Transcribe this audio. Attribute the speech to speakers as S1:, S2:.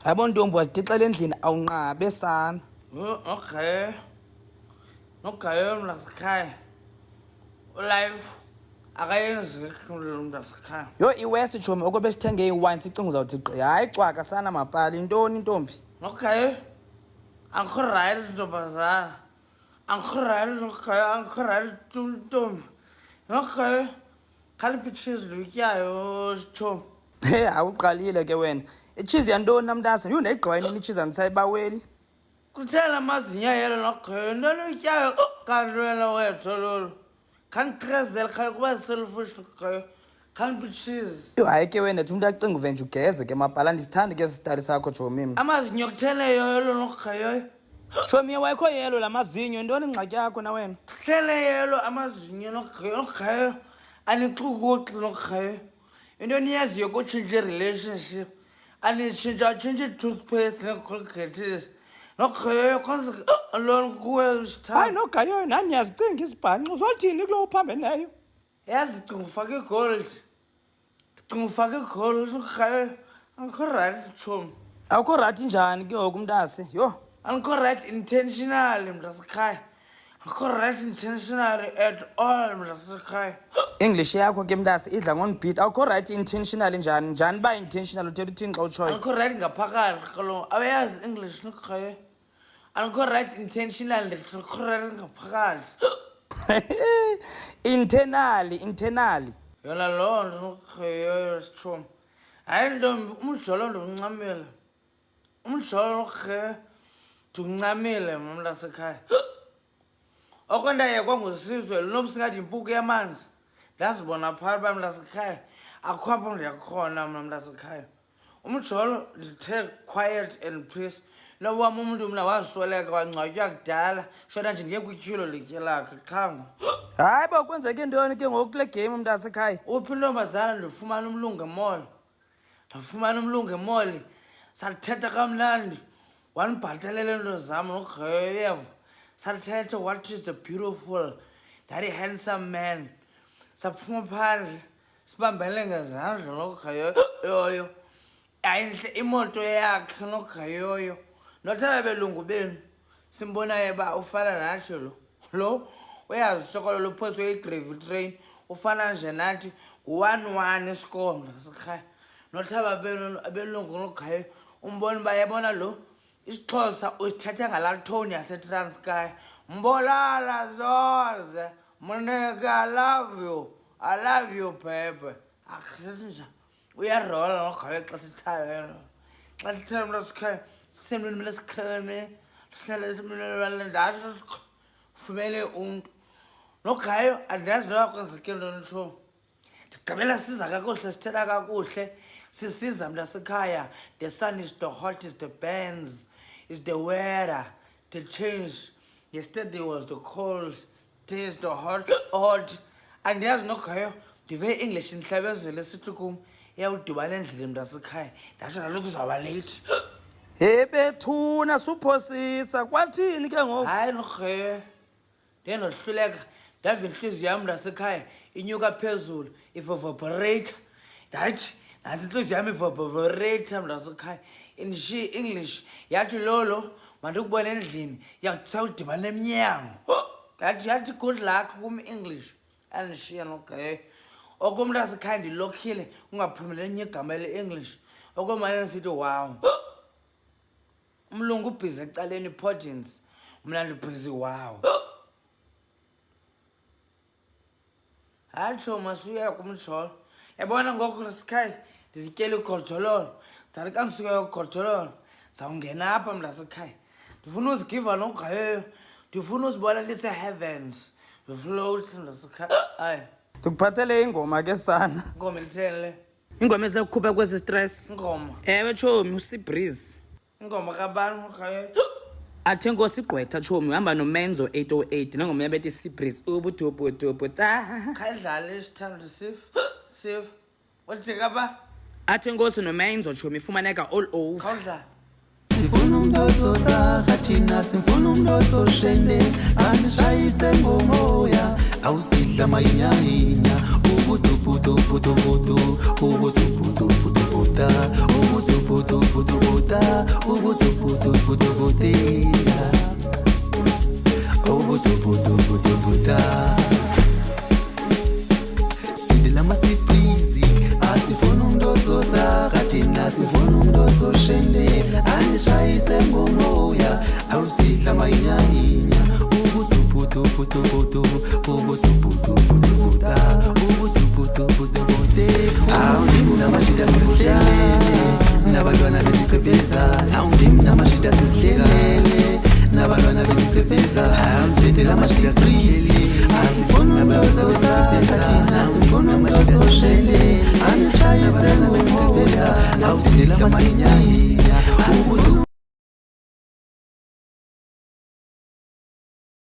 S1: Hayibona ntombi wazidixela endlini awunqabe sana.
S2: Okay. Nogayo mnasekhaya. Ulive akayenzi mnasekhaya.
S1: Yo iwesi chomi okobe sithenge iwine sicinga uzawuthi gqi. Hayi cwaka sana mapali intoni intombi?
S2: Okay. Angikho-right ntombazana. Angikho-right nogayo, angikho-right ntombi. Nogayo khaliphi cheese lutyayo chomi.
S1: He awuqalile ke wena. Icheese yantoni namntase? Yho ndayigqiba nini icheese andisayibaweli.
S2: Kuthela amazinya yelo nogayo ntoni utyayo kanti wena wethu lolo. Khandichezela khaya kuba selfish nogayo. Khaliphi cheese.
S1: Yo hayi ke wena umuntu acinga uvenje ugeze ke mapala ndisithanda ke sitali sakho chomi.
S2: Amazinyo kutheleyo yelo nogayo.
S1: Chomi wayekho yelo lamazinyo intoni ingxaki yakho na wena?
S2: Kuhlele yelo amazinyo nogayo. Anixukuxi nogayo. Intoni yaziyo kutshintsha relationship. Anitshintsha toothpaste ne-Colgate. Nogayo kwanza lona kuwe sithanda.
S1: Hayi nogayo nani yazicinga isibhanxa uzothini kulo uphambe nayo?
S2: Yazi ndicinga ufake igold. Ndicinga ufake igold nogayo. Angikho right chomi.
S1: Awukho rathi njani ke ngoku mntase? Yo.
S2: Angikho right intentionally mntasekhaya. Angikho right intentionally at all mntasekhaya.
S1: English yakho ke mntase idla ngonibhit awukho right intentional njani ba intentional uthetha uthini xa utshoyo?
S2: Angikho right ngaphakathi kaloku abayazi English nogayo. Angikho right intentionally ngikho right ngaphakathi.
S1: Internally.
S2: Yona loo nto nogayo sichomi. Hayi ntombi umjolo ndiwuncamile. Umjolo nogayo ndiwuncamile mntasekhaya. Oko ndayekwa ngusizwe linobusingathi yimpuku yamanzi. Ndazibona phakathi bam mntasekhaya. Akukho apho ndiyakhona mna mntasekhaya. Umjolo ndithe quiet and peace. Nowam umuntu mna wazisweleka wangcwatywa kudala. Shona nje ndiye kwityhilo litye lakhe qhango.
S1: Hayi ba kwenzeke intoni ke ngoku kule game mntasekhaya?
S2: Uphi intombazana ndifumana umlungu emall. Ndafumana umlungu emall. Sathetha kamnandi. Wanibhatalela into zam nogayo. Sathetha what is the beautiful, that handsome man. Saphuma phandle. Sibambele ngezandla nogayo yoyo. Ayinhle imoto yakhe nogayoyo. Nothaba belungu benu. Simbonaye ba ufana nathi lo. Lo uyazisokolo lophoswe igravy train. Ufana nje nathi u1-1 isikolo ngasekhaya. Nothaba benu abelungu nogayo. Umbona bayabona lo. Isixhosa usithetha ngalaa tone yaseTranskei. Mbolala zoze. Moneka, I love you baby. Akusithi njani. Uyarola nogayo xa sithayo. Xa sithayo mntasekhaya. Semlweni mina sikhalame. Sihlala esemlweni ndatsho fumele umntu. Nogayo andazi noba kwenzeke ntoni tshomi. Ndigqibela siza kakuhle sithetha kakuhle. Sisiza mntasekhaya. The sun is the hot, is the burns. Is the weather, the change. Yesterday was the cold, today is the hot. Andiyazi nogayo ndive English ndihlabezele sithi kum iyawudibana endlini mntasekhaya. Ndatsho naloku uzawuba late.
S1: He bethuna suphosisa kwathini ke ngoku?
S2: Hayi nogayo ndiye ndohluleka ndava intliziyo yam mntasekhaya inyuka phezulu ivaporate. Ndathi nathi intliziyo yam ivaporate mntasekhaya. English yathi lolo mandikubone endlini sawudibana emnyango. Yathi good luck kum English andishiya nogayo. Oko mntasekhaya ndilokhile ungaphumeleli nye igama le-English. Oko mane sithi wow. Umlungu ubhizi ecaleni Portins. Mna ndibhizi wow. Hatsho masuya kumjolo. Yabona ngoku mntasekhaya ndizityele igorjololo. Zathi xa ndisuka kugorjololo zawungena apha mntasekhaya. Ndifuna uzigiva nogayo. Ndifuna uzibona lise-heavens. Float mntasekhaya. Hayi.
S1: Ndikuphathele ingoma ke sana.
S2: Ingoma elitheni le?
S1: Ingoma ezakukhupha kwesi stress.
S2: Ingoma.
S1: Ewe chomi uSeabreeze.
S2: Ingoma kabani nogayo?
S1: Athe nkosi igqwetha chomi uhamba noMenzo 808 nengoma yabethi Seabreeze ubudubudubu ta.
S2: Khayidlala isithando sif. Wathi kaba?
S1: Athe nkosi noMenzo chomi ifumaneka all over.
S2: Khawudlala.
S3: Sifuna umuntu ozosaha thina sifuna umuntu ozoshende anishayise ngomoya awusidla mayinya ubudubudubudubudu ubudubudubudubuda ubudubudu ubutuputuputuputa ubutuputuputuputia ubutuputuputuputa indela masiprizi asifuna umuntu ozosaka thina sifuna umuntu ozoshende angishayise ngomoya awusidla manyanyinya ubutuputuputuputu ubutuputuputuputa ubutuputuputuputi awundim namashida sisihlelele nabantwana besicepeza awundim namashida sisihlelele nabantwana besicepeza awumpethela amashida sisihlelele